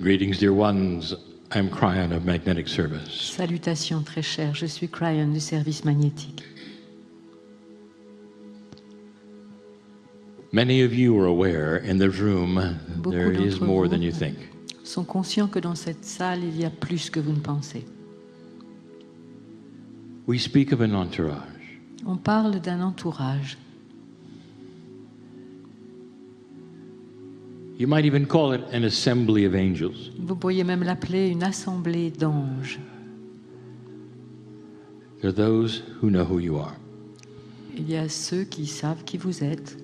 Greetings, dear ones. I'm Cryon of Magnetic Service. Salutations très chères, je suis Cryon du service magnétique. Many of you are aware in the room Beaucoup there is d'entre more vous than you think. sont conscients que dans cette salle, il y a plus que vous ne pensez. We speak of an entourage. On parle d'un entourage. You might even call it an assembly of angels. Vous pourriez même l'appeler une assemblée d'anges. They're those who know who you are. Il y a ceux qui savent qui vous êtes.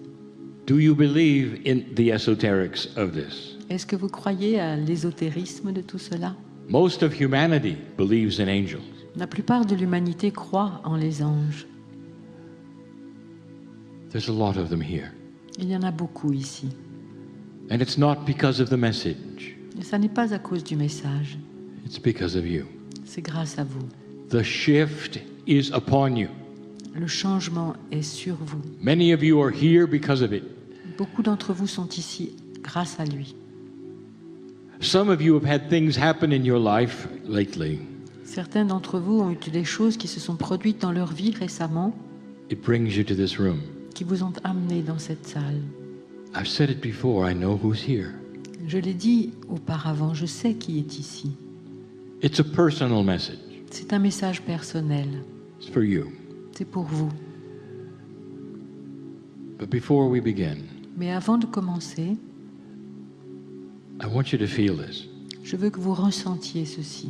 Do you believe in the esoterics of this? Est-ce que vous croyez à l'ésotérisme de tout cela? Most of humanity believes in angels. La plupart de l'humanité croit en les anges. There's a lot of them here. Il y en a beaucoup ici. And it's not because of the message. Et ça n'est pas à cause du message. It's because of you. C'est grâce à vous. The shift is upon you. Le changement est sur vous. Many of you are here because of it. Beaucoup d'entre vous sont ici grâce à lui. Some of you have had things happen in your life lately. Certains d'entre vous ont eu des choses qui se sont produites dans leur vie récemment It brings you to this room. qui vous ont amené dans cette salle. I've said it before, I know who's here. Je l'ai dit auparavant, je sais qui est ici. It's a personal message. C'est un message personnel. It's for you. C'est pour vous. But before we begin, Mais avant de commencer, I want you to feel this. je veux que vous ressentiez ceci.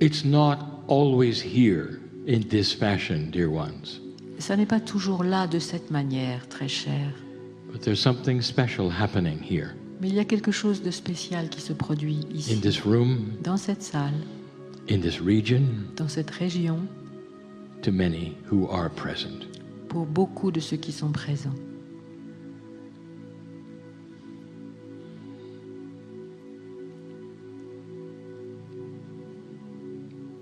It's not always here in this fashion, dear ones. Ça n'est pas toujours là de cette manière, très cher. But there's something special happening here. Mais il y a quelque chose de spécial qui se produit In ici, this room, dans cette salle, in this region, dans cette région, to many who are present. pour beaucoup de ceux qui sont présents.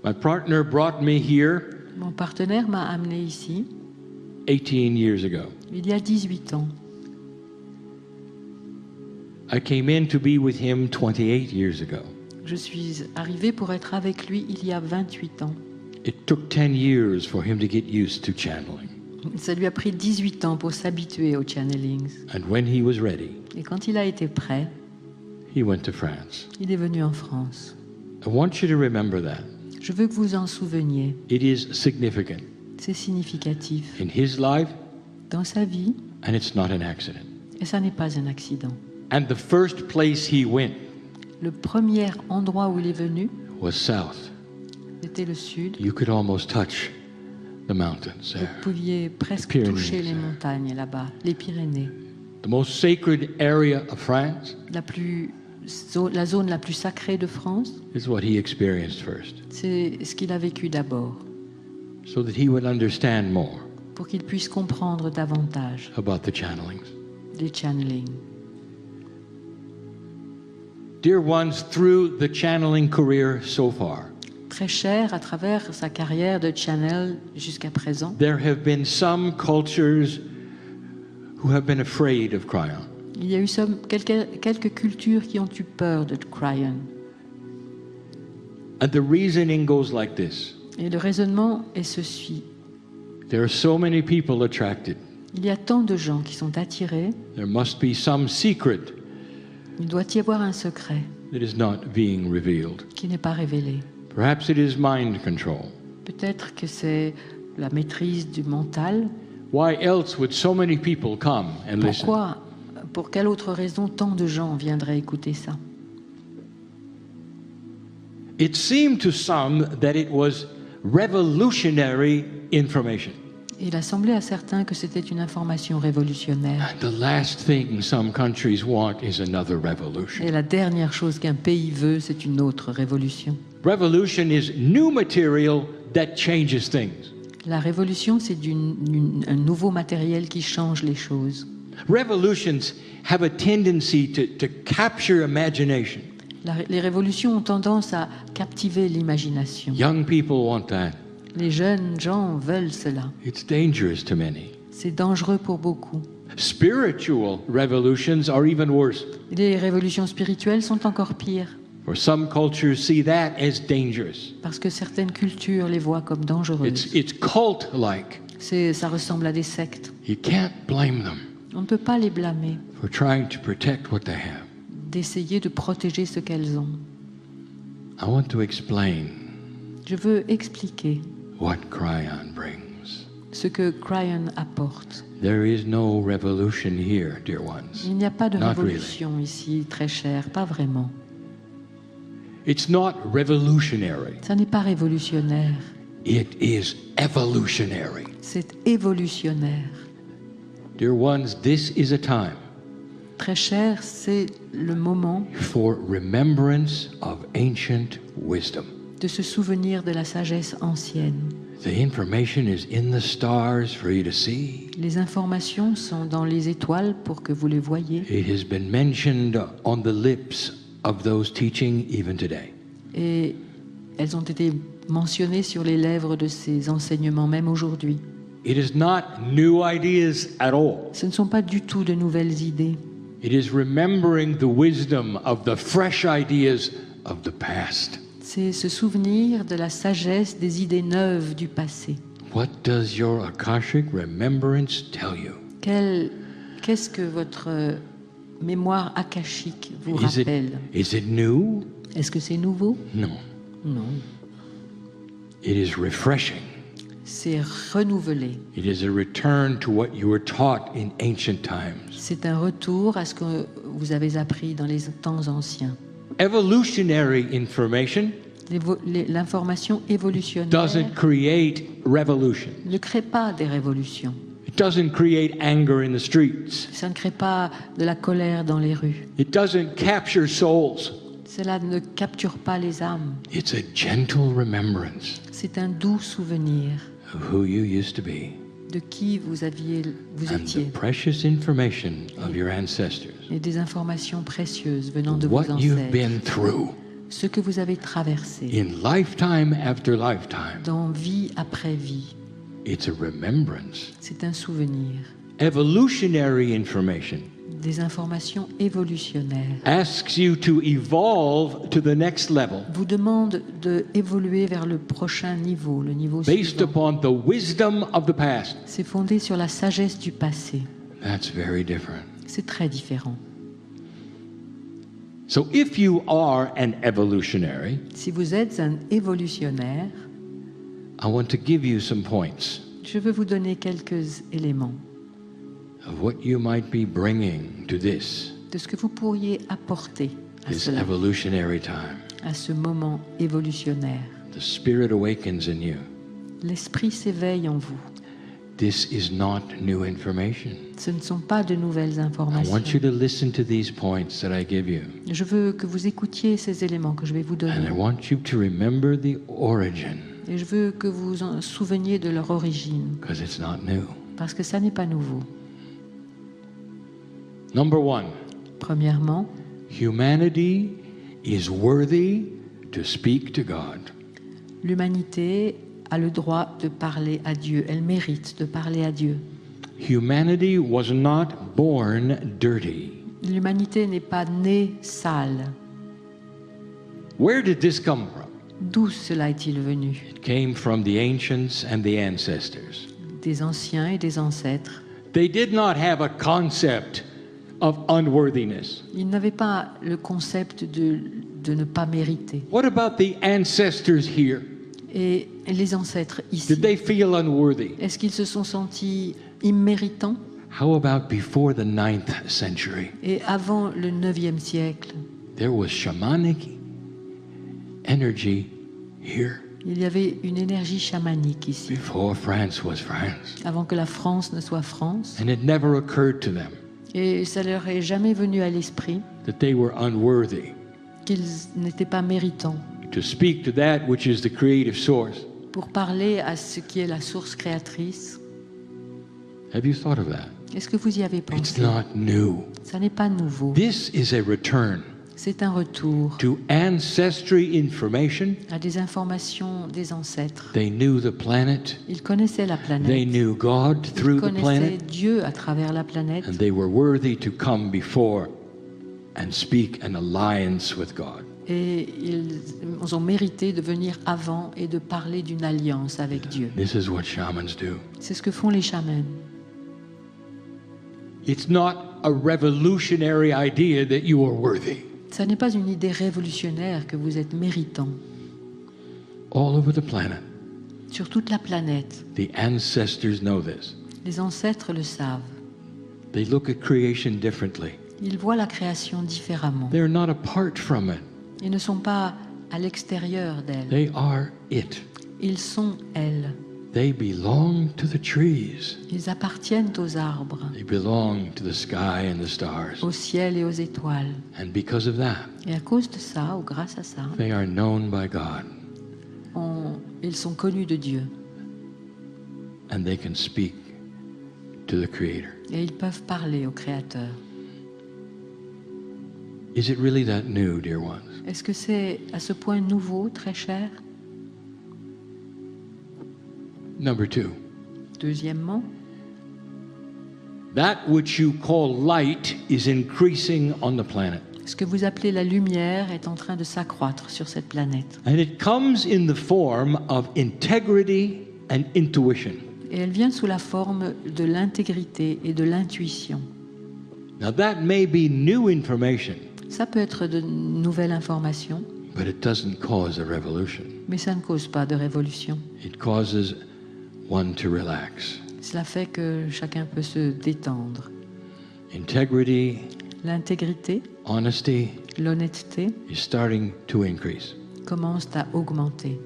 My partner brought me here Mon partenaire m'a amené ici 18 years ago. il y a 18 ans. I came in to be with him 28 years ago. Je suis arrivée pour être avec lui il y a 28 ans. It took 10 years for him to get used to channeling. Ça lui a pris 18 ans pour s'habituer aux channelings. And when he was ready, Et quand il a été prêt, he went to France. il est venu en France. I want you to remember that. Je veux que vous en souveniez. It is significant C'est significatif in his life, dans sa vie, and it's not an accident. et ça n'est pas un accident. And the first place he went Le premier endroit où il est venu, was south. c'était le sud. You could almost touch the mountains Vous there. pouviez presque Pyrénées, toucher les ça. montagnes là-bas, les Pyrénées. The most sacred area of France La zone la plus sacrée de France, is what he experienced first, c'est ce qu'il a vécu d'abord, so that he would understand more pour qu'il puisse comprendre davantage about the channelings. les channelings. Dear ones, through the channeling career so far, Très cher, à travers sa carrière de channel jusqu'à présent, there have been some cultures who have been afraid of Cryon. il y a eu quelques cultures qui ont eu peur de Cryon. And the reasoning goes like this. Et le raisonnement est ceci. There are so many people attracted. Il y a tant de gens qui sont attirés, There must be some secret il doit y avoir un secret that is not being revealed. qui n'est pas révélé. Perhaps it is mind control. Peut-être que c'est la maîtrise du mental. Why else would so many people come and listen? Pour quelle autre raison tant de gens viendraient écouter ça? It seemed to some that it was revolutionary information. Il a semblé à certains que c'était une information révolutionnaire. And the last thing some countries want is another revolution. Et la dernière chose qu'un pays veut, c'est une autre révolution. Revolution is new material that changes things. La révolution, c'est un nouveau matériel qui change les choses. Revolutions have a tendency to capture imagination. Les révolutions ont tendance à captiver l'imagination. Young people want that. Les jeunes gens veulent cela. It's dangerous to many. C'est dangereux pour beaucoup. Spiritual revolutions are even worse. Les révolutions spirituelles sont encore pires, For some cultures see that as dangerous. parce que certaines cultures les voient comme dangereuses. It's cult-like. Ça ressemble à des sectes. You can't blame them On ne peut pas les blâmer for trying to protect what they have. d'essayer de protéger ce qu'elles ont. I want to explain Je veux expliquer what Cryon brings. ce que Cryon apporte. There is no revolution here, dear ones. Il n'y a pas de Not révolution ici, très cher, pas vraiment. It's not revolutionary. Ça n'est pas révolutionnaire, It is evolutionary. c'est évolutionnaire. Dear ones, this is a time Très cher, c'est le moment for remembrance of ancient wisdom. de se souvenir de la sagesse ancienne. The information is in the stars for you to see. Les informations sont dans les étoiles pour que vous les voyiez. It has been mentioned on the lips of those teaching even today. Et elles ont été mentionnées sur les lèvres de ces enseignements même aujourd'hui. It is not new ideas at all. Ce ne sont pas du tout de nouvelles idées. It is remembering the wisdom of the fresh ideas of the past. C'est se souvenir de la sagesse des idées neuves du passé. What does your Akashic remembrance tell you? Qu'est-ce que votre mémoire akashique vous Is rappelle? it new? Est-ce que c'est nouveau? No. Non. It is refreshing. C'est renouvelé. It is a return to what you were taught in ancient times. C'est un retour à ce que vous avez appris dans les temps anciens. Evolutionary information L'information évolutionnaire doesn't create revolution. ne crée pas des révolutions. It doesn't create anger in the streets. Ça ne crée pas de la colère dans les rues. It doesn't capture souls. Cela ne capture pas les âmes. It's a gentle remembrance C'est un doux souvenir of who you used to be de qui vous and étiez the precious information of your ancestors. et des informations précieuses venant de vos What you've ancêtres. been through Ce que vous avez traversé in lifetime after lifetime. dans vie après vie. It's a remembrance. C'est un souvenir. Evolutionary information Des informations évolutionnaires asks you to evolve to the next level vous demande d'évoluer vers le prochain niveau, le niveau based suivant. upon the wisdom of the past. C'est fondé sur la sagesse du passé. That's very different. C'est très différent. So if you are an evolutionary, Si vous êtes un évolutionnaire, I want to give you some points je veux vous donner quelques éléments of what you might be bringing to this de ce que vous pourriez apporter à this cela, evolutionary time. à ce moment évolutionnaire. The Spirit awakens in you. L'esprit s'éveille en vous. This is not new information. Ce ne sont pas de nouvelles I informations. want you to listen to these points that I give you. Je veux que vous écoutiez ces éléments que je vais vous And donner. I want you to remember the origin, Et je veux que vous vous en souveniez de leur origine, because it's not new. parce que ça n'est pas nouveau. Number one, Premièrement, humanity is worthy to speak to God. l'humanité a le droit de parler à Dieu. Elle mérite de parler à Dieu. Humanity was not born dirty. L'humanité n'est pas née sale. Where did this come from? D'où cela est-il venu? It came from the ancients and the ancestors. Des anciens et des ancêtres. They did not have a concept of unworthiness. Ils n'avaient pas le concept de ne pas mériter. What about the ancestors here? Et les ancêtres Did ici, they feel unworthy? est-ce qu'ils se sont sentis imméritants? How about before the 9th century? Et avant le 9e siècle, There was shamanic energy here il y avait une énergie chamanique ici, before France was France. avant que la France ne soit France. And it never occurred to them Et ça leur est jamais venu à l'esprit that they were unworthy qu'ils n'étaient pas méritants to speak to that which is the creative source. pour parler à ce qui est la source créatrice. Have you thought of that? Est-ce que vous y avez It's pensé? not new. Ça n'est pas nouveau. This is a return C'est un retour to ancestry information. à des informations des ancêtres. They knew the planet. Ils connaissaient la They planète. knew God Ils through the connaissaient planet. Dieu à travers la planète. And they were worthy to come before and speak an alliance with God. Et ils ont mérité de venir avant et de parler d'une alliance avec Dieu. This is what shamans do. C'est ce que font les chamans. It's not a revolutionary idea that you are worthy. Ça n'est pas une idée révolutionnaire que vous êtes méritant. All over the planet, Sur toute la planète, the ancestors know this. les ancêtres le savent. They look at creation differently. Ils voient la création différemment. They're not apart from it. Ils ne sont pas à l'extérieur d'elle. They are it. Ils sont elle. They belong to the trees. Ils appartiennent aux arbres, They belong to the sky and the stars. au ciel et aux étoiles. And because of that, Et à cause de ça, ou grâce à ça, they are known by God. ils sont connus de Dieu. And they can speak to the Creator. Et ils peuvent parler au Créateur. Is it really that new, dear ones? Est-ce que c'est à ce point nouveau, très cher? Number 2. Deuxièmement, That which you call light is increasing on the planet. ce que vous appelez la lumière est en train de s'accroître sur cette planète. And it comes in the form of integrity and intuition. Et elle vient sous la forme de l'intégrité et de l'intuition. Now that may be new information, Ça peut être de nouvelles informations, but it doesn't cause a revolution. mais ça ne cause pas de révolution. It causes one to relax. Cela fait que chacun peut se détendre. Integrity, L'intégrité, honesty l'honnêteté is starting to increase. commencent à augmenter.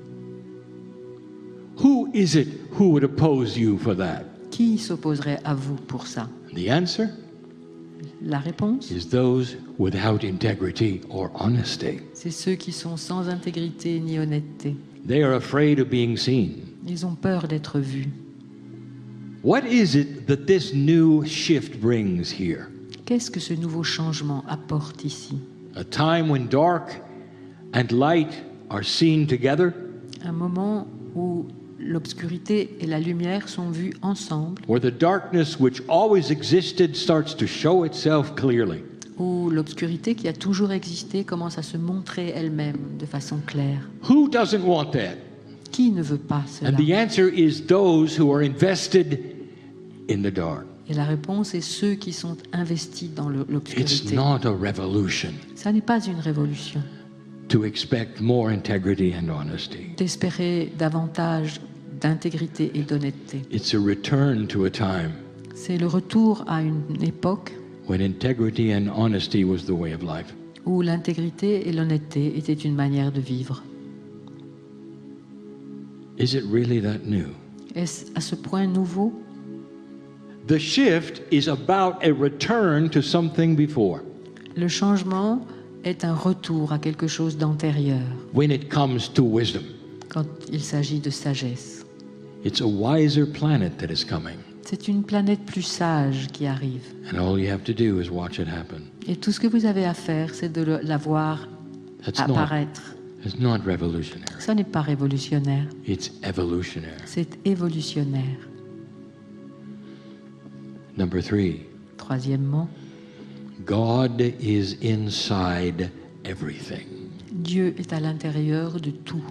Who is it who would oppose you for that? Qui s'opposerait à vous pour ça? The answer La réponse, is those without integrity or honesty. c'est ceux qui sont sans intégrité ni honnêteté. They are afraid of being seen. Ils ont peur d'être vus. What is it that this new shift brings here? Qu'est-ce que ce nouveau changement apporte ici? A time when dark and light are seen together, Un moment où l'obscurité et la lumière sont vues ensemble, where the darkness which always existed starts to show itself clearly. où l'obscurité qui a toujours existé commence à se montrer elle-même de façon claire. Who doesn't want that? Qui ne veut pas cela? And the answer is those who are invested in the dark. Et la réponse est ceux qui sont investis dans It's l'obscurité. not a revolution Ça n'est pas une révolution to expect more integrity and honesty. d'espérer davantage d'intégrité et d'honnêteté. It's a return to a time C'est le retour à une époque when integrity and honesty was the way of life. où l'intégrité et l'honnêteté étaient une manière de vivre. Is it really that new? Est-ce à ce point nouveau? The shift is about a return to something before. Le changement est un retour à quelque chose d'antérieur When it comes to wisdom, quand il s'agit de sagesse. it's a wiser planet that is coming. C'est une planète plus sage qui arrive. And all you have to do is watch it happen. Et tout ce que vous avez à faire, c'est de la voir That's apparaître. it's not revolutionary. Ça n'est pas révolutionnaire, It's evolutionary. c'est évolutionnaire. Number 3, Troisièmement, God is inside everything. Dieu est à l'intérieur de tout.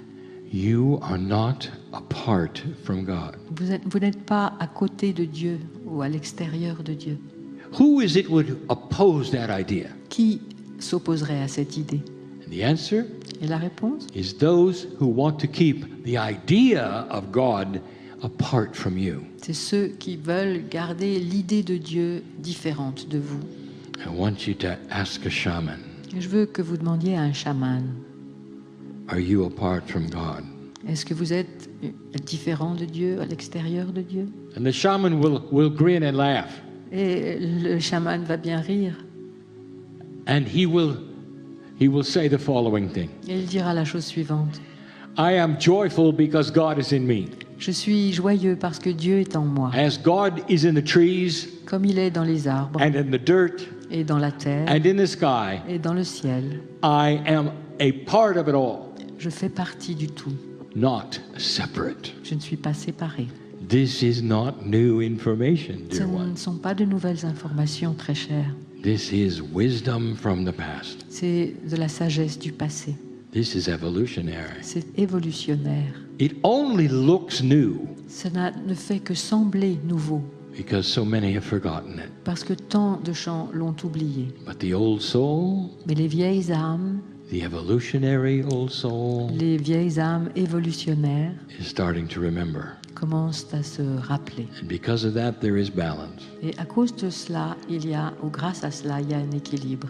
You are not apart from God. Vous n'êtes pas à côté de Dieu ou à l'extérieur de Dieu. Who is it would oppose that idea? Qui s'opposerait à cette idée? And the answer Et la réponse? is those who want to keep the idea of God apart from you. C'est ceux qui veulent garder l'idée de Dieu différente de vous. I want you to ask a shaman, Et je veux que vous demandiez à un chaman, are you apart from God? est-ce que vous êtes différent de Dieu, à l'extérieur de Dieu? And the shaman will grin and laugh. Et le chaman va bien rire. And he will say the following thing. Et il dira la chose suivante. I am joyful because God is in me. Je suis joyeux parce que Dieu est en moi. As God is in the trees Comme il est dans les arbres and in the dirt et dans la terre and in the sky. et dans le ciel. I am a part of it all, Je fais partie du tout. not separate. Je ne suis pas séparé. This is not new information, Ce dear ne ones. sont pas de nouvelles informations, très chères. This is wisdom from the past. C'est de la sagesse du passé. This is evolutionary. C'est évolutionnaire. It only looks new Ça ne fait que sembler nouveau, because so many have forgotten it. parce que tant de gens l'ont oublié. But the old soul, Mais les vieilles âmes, the evolutionary old soul, les vieilles âmes évolutionnaires is starting to remember. commencent à se rappeler. And because of that, there is balance. Et à cause de cela, ou grâce à cela, il y a un équilibre.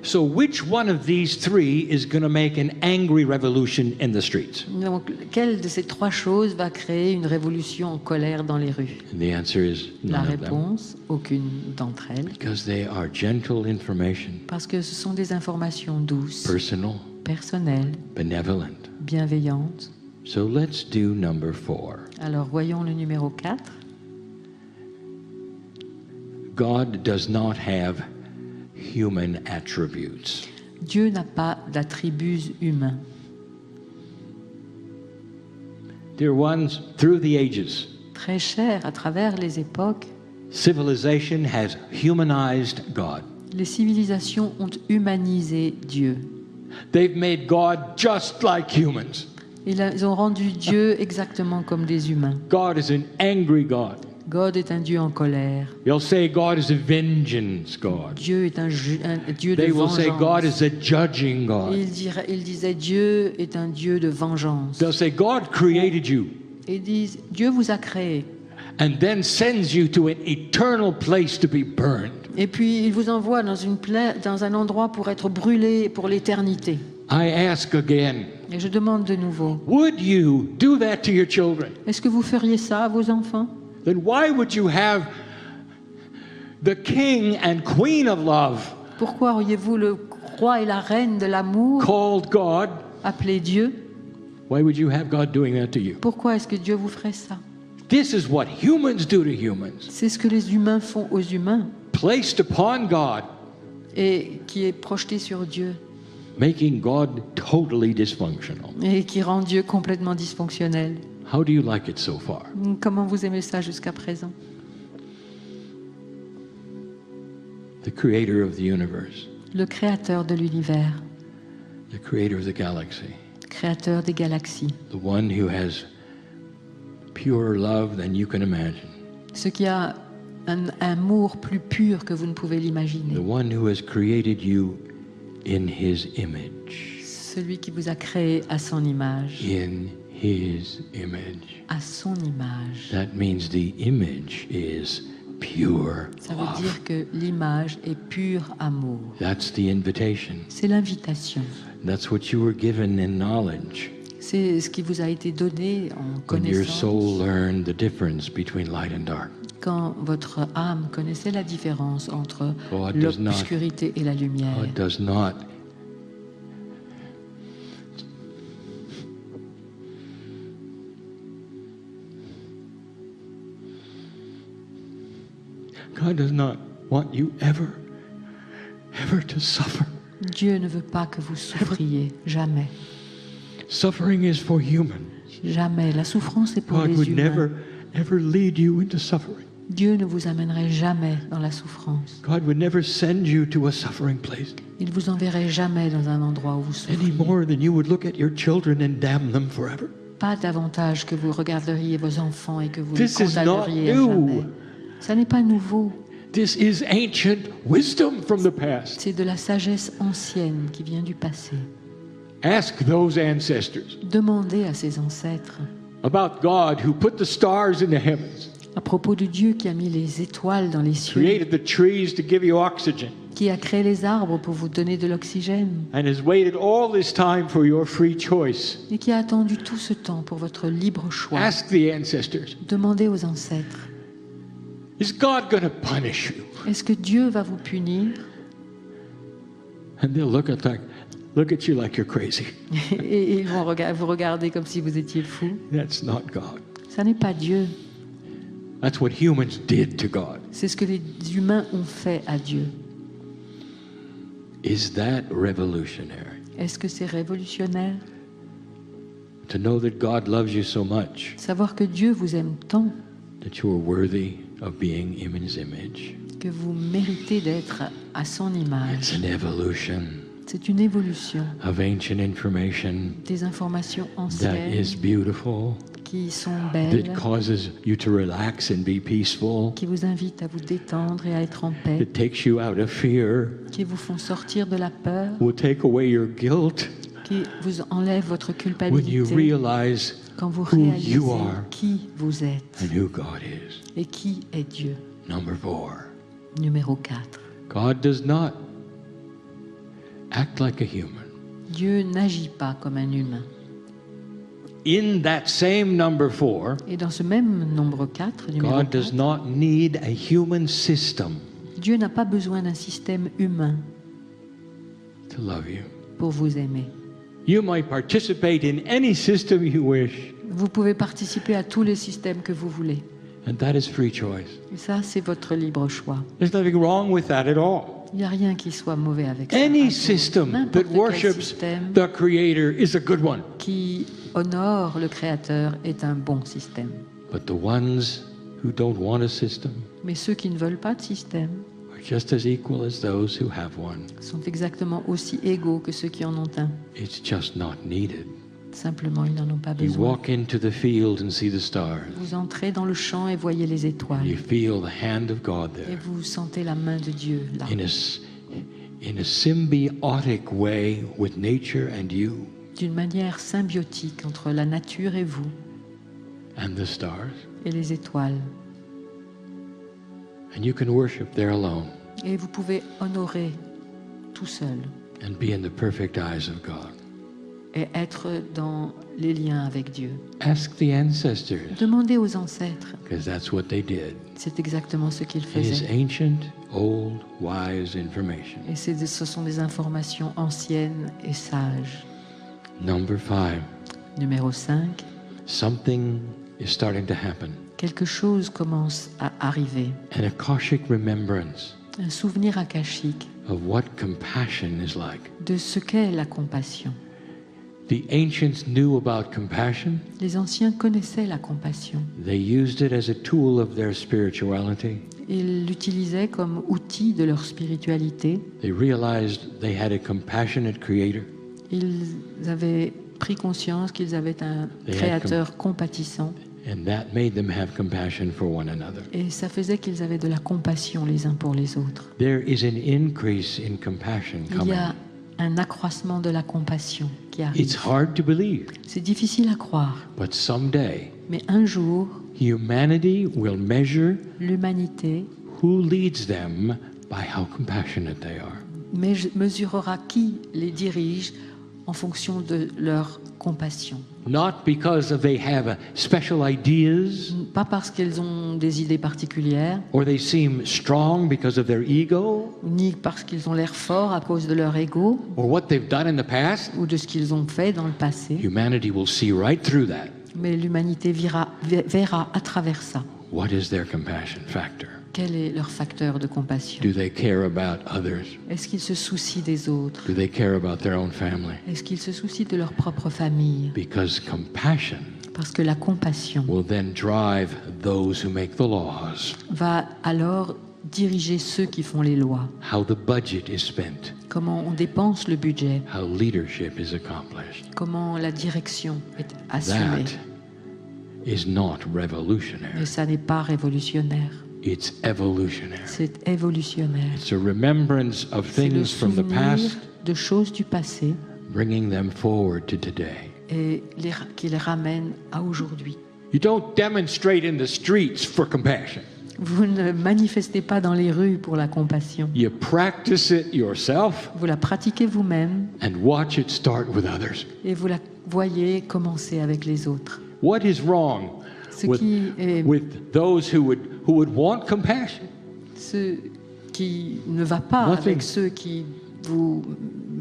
So, which one of these three is going to make an angry revolution in the streets? Donc, quelle de ces trois choses va créer une révolution en colère dans les rues? And the answer is La none of them. réponse, aucune d'entre elles. Because they are gentle information, Parce que ce sont des informations douces, personal, personnelles, benevolent. bienveillantes. So, let's do number 4. Alors, voyons le numéro 4. God does not have human attributes. Dieu n'a pas d'attributs humains. Dear ones, through the ages, Très cher, à travers les époques, civilization has humanized God. les civilisations ont humanisé Dieu. They've made God just like humans. Ils ont rendu Dieu exactement comme des humains. God is an angry God. God est un Dieu en colère. They'll say God is a vengeance God. Dieu est un Dieu de They will say God vengeance. is a judging God. Il disait Dieu est un Dieu de vengeance. They'll say God created you Et ils disent Dieu vous a créé. and then sends you to an eternal place to be burned. Et puis il vous envoie dans un endroit pour être brûlé pour l'éternité. I ask again, Et je demande de nouveau, would you do that to your children? est-ce que vous feriez ça à vos enfants? Then why would you have the king and queen of love Pourquoi auriez-vous le roi et la reine de l'amour called God? appelé Dieu? Why would you have God doing that to you? Pourquoi est-ce que Dieu vous ferait ça? This is what humans do to humans. C'est ce que les humains font aux humains Placed upon God, et qui est projeté sur Dieu making God totally dysfunctional. et qui rend Dieu complètement dysfonctionnel. How do you like it so far? Comment vous aimez ça jusqu'à présent? The creator of the universe, Le créateur de l'univers, the creator of the galaxy, créateur des galaxies, the one who has purer love than you can imagine, ce qui a un amour plus pur que vous ne pouvez the l'imaginer, one who has created you in his image. celui qui vous a créé à son image, In his image. à son image. That means the image is pure Ça veut love. dire que l'image est pur amour. That's the invitation. C'est l'invitation. That's what you were given in knowledge. C'est ce qui vous a été donné en When your soul connaissance. learned the difference between light and dark. Quand votre âme connaissait la différence entre God does not- l'obscurité et la lumière. God does not God does not want you ever to suffer. Dieu ne veut pas que vous souffriez, jamais. Suffering is for humans. Jamais. La souffrance est pour God les would humains. never ever lead you into suffering. Dieu ne vous amènerait jamais dans la souffrance. God would never send you to a suffering place Il vous enverrait jamais dans un endroit où vous any souffrez. more than you would look at your children and damn them forever. Pas davantage que vous regarderiez vos enfants et que vous les This is not condamneriez à new. jamais. Ça n'est pas nouveau. This is ancient wisdom from the past. C'est de la sagesse ancienne qui vient du passé. Ask those ancestors Demandez à ses ancêtres about God who put the stars in the heavens, à propos de Dieu qui a mis les étoiles dans les cieux, created the trees to give you oxygen, qui a créé les arbres pour vous donner de l'oxygène and has waited all this time for your free choice. et qui a attendu tout ce temps pour votre libre choix. Ask the ancestors, Demandez aux ancêtres, is God going to punish you? est-ce que Dieu va vous punir? And they'll look at you like you're crazy. Et ils vont vous regarder comme si vous étiez fou. That's not God. Ça n'est pas Dieu. That's what humans did to God. C'est ce que les humains ont fait à Dieu. Is that revolutionary? Est-ce que c'est révolutionnaire? To know that God loves you so much Savoir que Dieu vous aime tant that you are worthy of being in His image. que vous méritez d'être à son image. It's an evolution C'est une évolution of ancient information des informations that anciennes is beautiful, qui sont belles, that causes you to relax and be peaceful, qui vous invitent à vous détendre et à être en paix, that takes you out of fear, qui vous font sortir de la peur, will take away your guilt qui vous enlèvent votre when you culpabilité realize quand vous who réalisez you are qui vous êtes and who God is. et qui est Dieu. Number 4, Numéro 4. God does not act like a human. Dieu n'agit pas comme un humain. In that same number 4, Et dans ce même nombre 4, numéro God does 4, not need a human system Dieu n'a pas besoin d'un système humain to love you. pour vous aimer. You might participate in any system you wish, Vous pouvez participer à tous les systèmes que vous voulez. and that is free choice. Et ça, c'est votre libre choix. There's nothing wrong with that at all. Il n'y a rien qui soit mauvais avec ça. Any À tout. system that N'importe quel worships système the Creator is a good one. qui honore le Créateur est un bon système. But the ones who don't want a system Mais ceux qui ne veulent pas de système are just as equal as those who have one. sont exactement aussi égaux que ceux qui en ont un. It's just not needed. Simplement, ils n'en ont pas You besoin. walk into the field and see the stars. Vous entrez dans le champ et voyez les étoiles. You feel the hand of God Et there vous sentez la main de Dieu là. in a symbiotic way with nature and you D'une manière symbiotique entre la nature et vous, and the stars. et les étoiles. And you can worship there alone Et vous pouvez honorer tout seul and be in the perfect eyes of God. et être dans les liens avec Dieu. Ask the ancestors, Demandez aux ancêtres. because that's what they did. C'est exactement ce qu'ils It is faisaient. ancient, old, wise information. Et ce sont des informations anciennes et sages. Number 5, Numéro 5. something is starting to happen. Quelque chose commence à arriver. An Akashic remembrance Un souvenir akashique of what compassion is like. de ce qu'est la compassion. The ancients knew about compassion. Les anciens connaissaient la compassion. They used it as a tool of their spirituality. Ils l'utilisaient comme outil de leur spiritualité. They realized they had a compassionate creator. Ils avaient pris conscience qu'ils avaient un créateur compatissant. And that made them have compassion for one another. Et ça faisait qu'ils avaient de la compassion les uns pour les autres. There is an increase in compassion Il y coming. a un accroissement de la compassion qui It's arrive. hard to believe, C'est difficile à croire, but someday mais un jour, humanity will measure l'humanité who leads them by how compassionate they are. mesurera qui les dirige en fonction de leur compassion. Not because they have special ideas Pas parce qu'ils ont des idées particulières, or they seem strong because of their ego ni parce qu'ils ont l'air forts à cause de leur ego or what they've done in the past. ou de ce qu'ils ont fait dans le passé, Humanity will see right through that. mais l'humanité verra à travers ça. What is their compassion factor? Quel est leur facteur de compassion? Do they care about others? Est-ce qu'ils se soucient des autres? Do they care about their own family? Est-ce qu'ils se soucient de leur propre famille? Because compassion Parce que la compassion will then drive those who make the laws, va alors diriger ceux qui font les lois. how the budget is spent, Comment on dépense le budget, how leadership is accomplished. comment la direction est assumée. That is not revolutionary. Mais ça n'est pas révolutionnaire, It's evolutionary. c'est évolutionnaire. It's a remembrance of C'est le things from the souvenir past, de choses du passé bringing them forward to today. et qui les ramène à aujourd'hui. You don't demonstrate in the streets for compassion. Vous ne manifestez pas dans les rues pour la compassion. You practice it yourself Vous la pratiquez vous-même and watch it start with others. et vous la voyez commencer avec les autres. What is wrong Ce with, qui est with those who would want compassion? ce qui ne va pas Nothing. avec ceux qui vous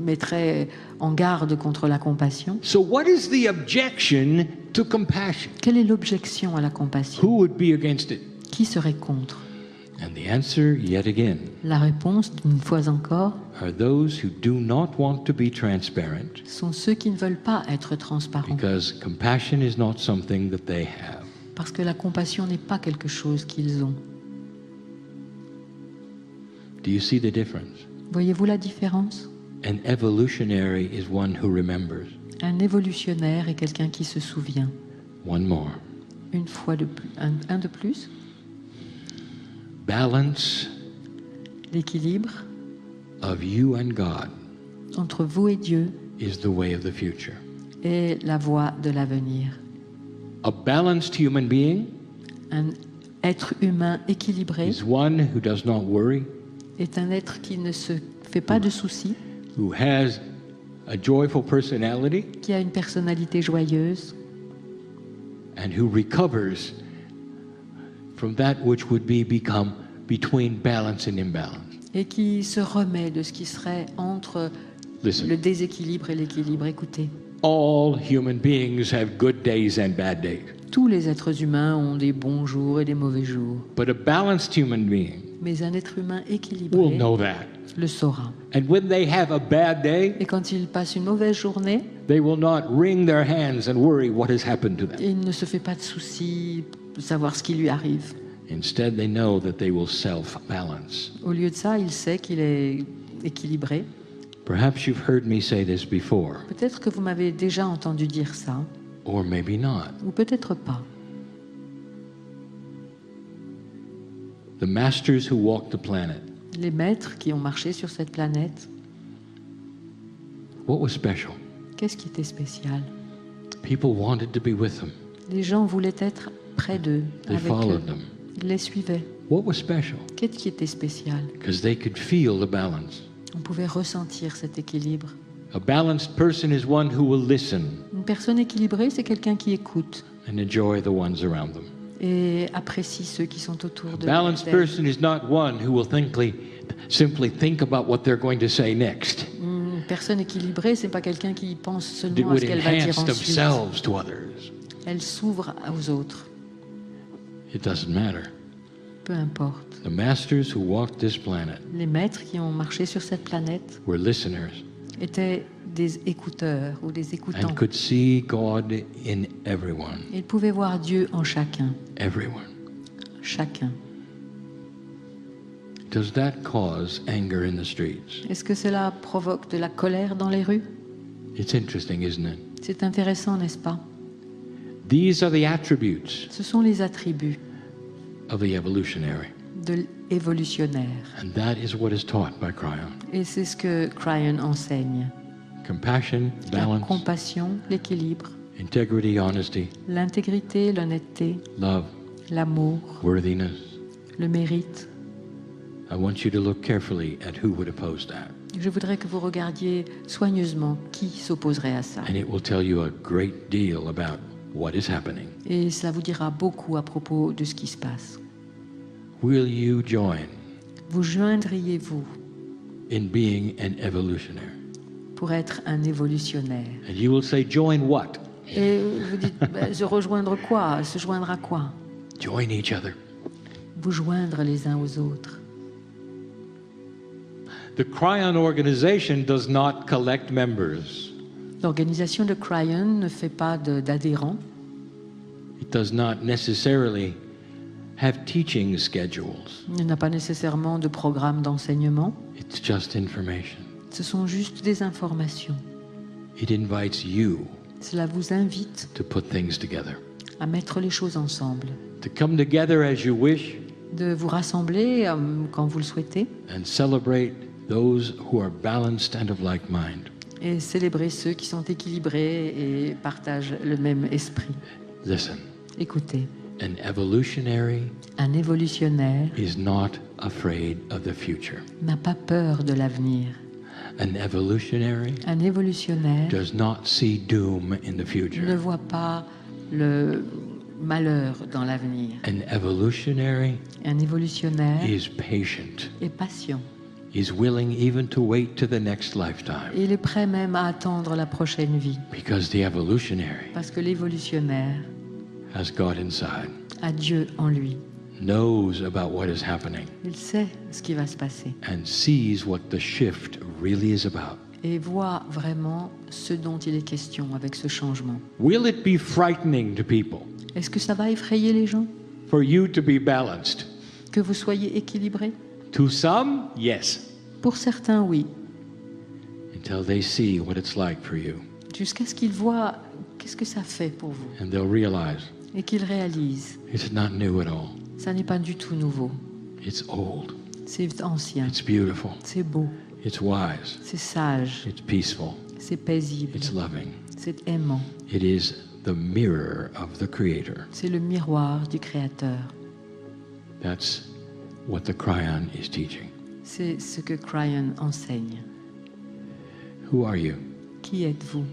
mettraient en garde contre la compassion. So what is the objection to compassion? Quelle est l'objection à la compassion? Who would be against it? Qui serait contre? And the answer, yet again, La réponse, une fois encore, are those who do not want to be transparent sont ceux qui ne veulent pas être transparents. because compassion is not something that they have. Parce que la compassion n'est pas quelque chose qu'ils ont. Do you see the difference? Voyez-vous la différence? An evolutionary is one who remembers. Un évolutionnaire est quelqu'un qui se souvient. One more. Une fois de plus, un de plus. Balance L'équilibre of you and God entre vous et Dieu is the way of the future. est la voie de l'avenir. A balanced human being Un être humain équilibré is one who does not worry, est un être qui ne se fait pas de soucis, who has a joyful personality, qui a une personnalité joyeuse and who recovers from that which would become between balance and imbalance. et qui se remet de ce qui serait entre le Listen, déséquilibre et l'équilibre. Écoutez, all human beings have good days and bad days, tous les êtres humains ont des bons jours et des mauvais jours, but a balanced human being mais un être humain will équilibré know that. le saura. And when they have a bad day, Et quand il passe une mauvaise journée, they will not wring their hands and worry what has happened to them. il ne se fait pas de soucis de savoir ce qui lui arrive. Instead, they know that they will self-balance. Au lieu de ça, il sait qu'il est équilibré. Perhaps you've heard me say this before, Peut-être que vous m'avez déjà entendu dire ça, or maybe not. ou peut-être pas. The masters who walked the planet, Les maîtres qui ont marché sur cette planète, what was special? qu'est-ce qui était spécial? People wanted to be with them. Les gens voulaient être près d'eux, They avec eux. followed them. Ils les suivaient. What was special? Qu'est-ce qui était spécial? Because they could feel the balance. On pouvait ressentir cet équilibre. A balanced person is one who will listen Une personne équilibrée, c'est quelqu'un qui écoute and enjoy the ones around them. et apprécie ceux qui sont autour A de balanced d'elle. person is not one who will simply think about what they're going to say next. Une personne équilibrée, c'est pas quelqu'un qui pense It seulement à would ce qu'elle va dire enhance ensuite. themselves to others. Elle s'ouvre aux autres. It doesn't matter. Peu importe. The masters who walked this planet Les maîtres qui ont marché sur cette planète were listeners étaient des écouteurs ou des écoutants. and could see God in everyone. Ils pouvaient voir Dieu en chacun. Everyone. Chacun. Does that cause anger in the streets? Est-ce que cela provoque de la colère dans les rues? It's interesting, isn't it? C'est intéressant, n'est-ce pas? These are the attributes Ce sont les attributs of the evolutionary. de l'évolutionnaire. And that is what is taught by Cryon. Et c'est ce que Cryon enseigne. Compassion, La balance, compassion, l'équilibre, integrity, honesty, l'intégrité, l'honnêteté, love, l'amour, worthiness. le mérite. I want you to look carefully at who would oppose that. Je voudrais que vous regardiez soigneusement qui s'opposerait à ça. And it will tell you a great deal about what is happening. Et cela vous dira beaucoup à propos de ce qui se passe. Will you join Vous joindriez-vous in being an evolutionary? pour être un évolutionnaire? And you will say, join what? Et vous dites, se rejoindre quoi? Se joindre à quoi? Join each other. Vous joindre les uns aux autres. The Cryon organization does not collect members. L'organisation de Cryon ne fait pas d'adhérents. It does not necessarily have teaching schedules. Il n'a pas nécessairement de programme d'enseignement. It's just information. Ce sont juste des informations. It invites you Cela vous invite to put things together, à mettre les choses ensemble, to come together as you wish de vous rassembler quand vous le souhaitez and celebrate those who are balanced and of like mind. et célébrer ceux qui sont équilibrés et partagent le même esprit. Listen, Écoutez, an evolutionary un évolutionnaire is not afraid of the future. n'a pas peur de l'avenir. An evolutionary Un évolutionnaire does not see doom in the ne future. voit pas le malheur dans l'avenir. An evolutionary Un évolutionnaire is patient, est patient. is willing even to wait to the next lifetime, Et il est prêt même à attendre la prochaine vie. because the evolutionary Parce que l'évolutionnaire has God inside. a Dieu en lui. knows about what is happening, Il sait ce qui va se passer and sees what the shift really is about. et voit vraiment ce dont il est question avec ce changement. Will it be frightening to people Est-ce que ça va effrayer les gens for you to be balanced? que vous soyez équilibrés? To some, yes, Pour certains, oui, until they see what it's like for you, jusqu'à ce qu'ils voient qu'est-ce que ça fait pour vous and they'll realize et qu'ils réalisent it's not new at all. ça n'est pas du tout nouveau, It's old, c'est ancien, it's beautiful, c'est beau, it's wise, c'est sage, it's peaceful, c'est paisible, it's loving. c'est aimant, It is the mirror of the Creator. c'est le miroir du Créateur. That's what the Cryon is teaching. C'est ce que Cryon enseigne. Who are you? Qui êtes-vous?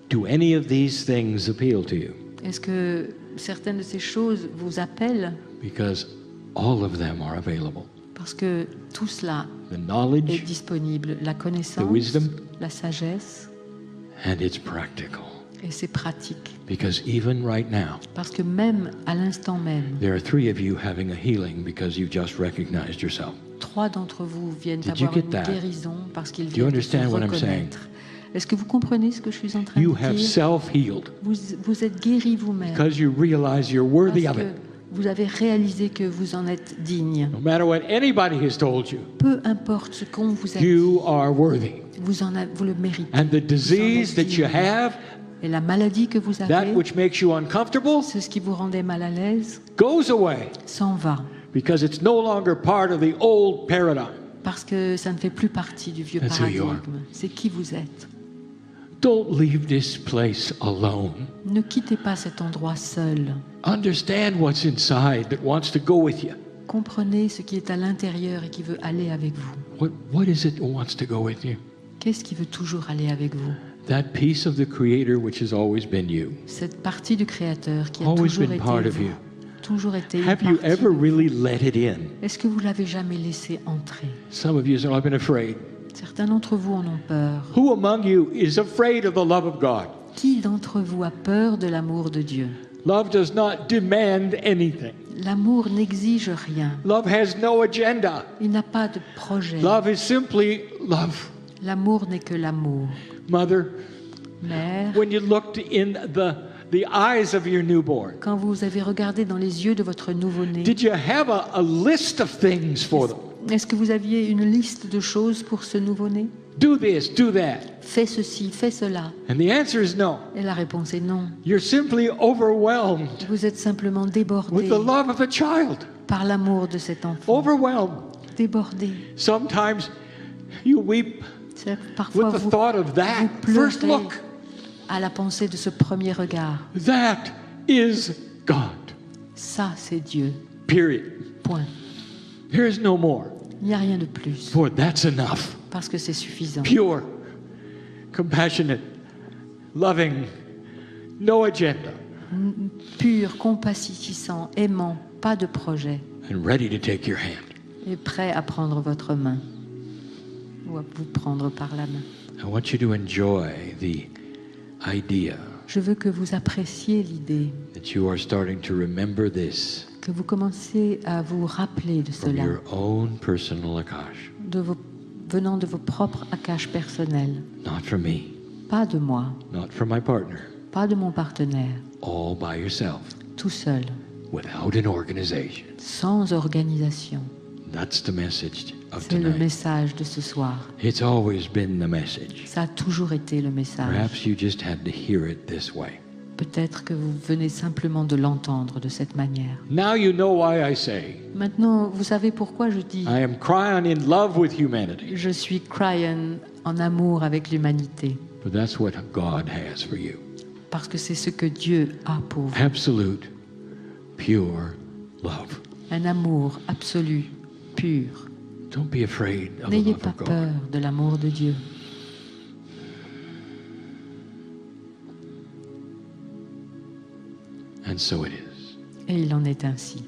Do any of these things appeal to you? Est-ce que certaines de ces choses vous appellent? Because all of them are available. Parce que tout cela The est knowledge, disponible. La connaissance, the wisdom, la sagesse, and it's practical. et c'est pratique. Because even right now, Parce que même à l'instant même, there are 3 of you having a healing because you just recognized yourself. 3 d'entre vous viennent Did you avoir get une that? guérison parce qu'ils Do you viennent de se understand what I'm saying? reconnaître. Est-ce que vous comprenez ce que je suis en train You de have dire? self-healed Vous êtes guéri vous-même because you realize you're worthy parce of que it. vous avez réalisé que vous en êtes digne. No matter what anybody has told you, Peu importe ce qu'on vous a you dit, are worthy. vous le méritez. And the disease that you have, Et la maladie que vous that avez, which makes you uncomfortable, c'est ce qui vous rendait mal à l'aise, goes away s'en va. because it's no longer part of the old paradigm. Parce que ça ne fait plus partie du vieux That's who you are. paradigme. C'est qui vous êtes. Don't leave this place alone. Ne quittez pas cet endroit seul. Understand what's inside that wants to go with you. Comprenez ce qui est à l'intérieur et qui veut aller avec vous. What is it that wants to go with you? Qu'est-ce qui veut toujours aller avec vous? That piece of the Creator which has always been you. Cette partie du Créateur qui a Always toujours been été part of vous. you. Toujours été une Have you partie. ever really let it in? Est-ce que vous l'avez jamais laissé entrer? Some of you say, I've been afraid. Certains d'entre vous en ont peur. Who among you is afraid of the love of God? Qui d'entre vous a peur de l'amour de Dieu? Love does not demand anything. L'amour n'exige rien. Love has no agenda. Il n'a pas de projet. Love is simply love. L'amour n'est que l'amour. Mother, Mère, when you looked in the eyes of your newborn, quand vous avez regardé dans les yeux de votre nouveau-né, did you have a list of things for them? est-ce que vous aviez une liste de choses pour ce nouveau-né? Do this, do that. Fais ceci, fais cela. And the answer is no. Et la réponse est non. You're simply overwhelmed Vous êtes simplement débordé with the love of a child. par l'amour de cet enfant. Overwhelmed. Débordé. Sometimes you weep C'est parfois with the vous, thought of that vous first pleurez look. à la pensée de ce premier regard. That is God. Ça, c'est Dieu. Period. Point. There is no more. Il n'y a rien de plus. For that's enough. Parce que c'est suffisant. Pure, compassionate, loving, no agenda, Pur, compassissant, aimant, pas de projet. and ready to take your hand. Et prêt à prendre votre main. Ou à vous prendre par la main. I want you to enjoy the idea Je veux que vous appréciez l'idée, that you are starting to remember this que vous commencez à vous rappeler de from cela, your own personal akash, venant de vos propres akash personnels. not from me, Pas de moi, not from my partner, pas de mon partenaire, all by yourself, tout seul, without an organization. sans organisation. That's the message of C'est le tonight. message de ce soir. It's always been the message. Ça a toujours été le message. Perhaps you just had to hear it this way. Peut-être que vous venez simplement de l'entendre de cette manière. Now you know why I say, Maintenant, vous savez pourquoi je dis I am crying in love with humanity. je suis Cryon en amour avec l'humanité. But that's what God has for you. Parce que c'est ce que Dieu a pour vous. Absolute, pure love. Un amour absolu, pur. Don't be afraid of the N'ayez love pas of God. peur de l'amour de Dieu. And so it is. Et il en est ainsi.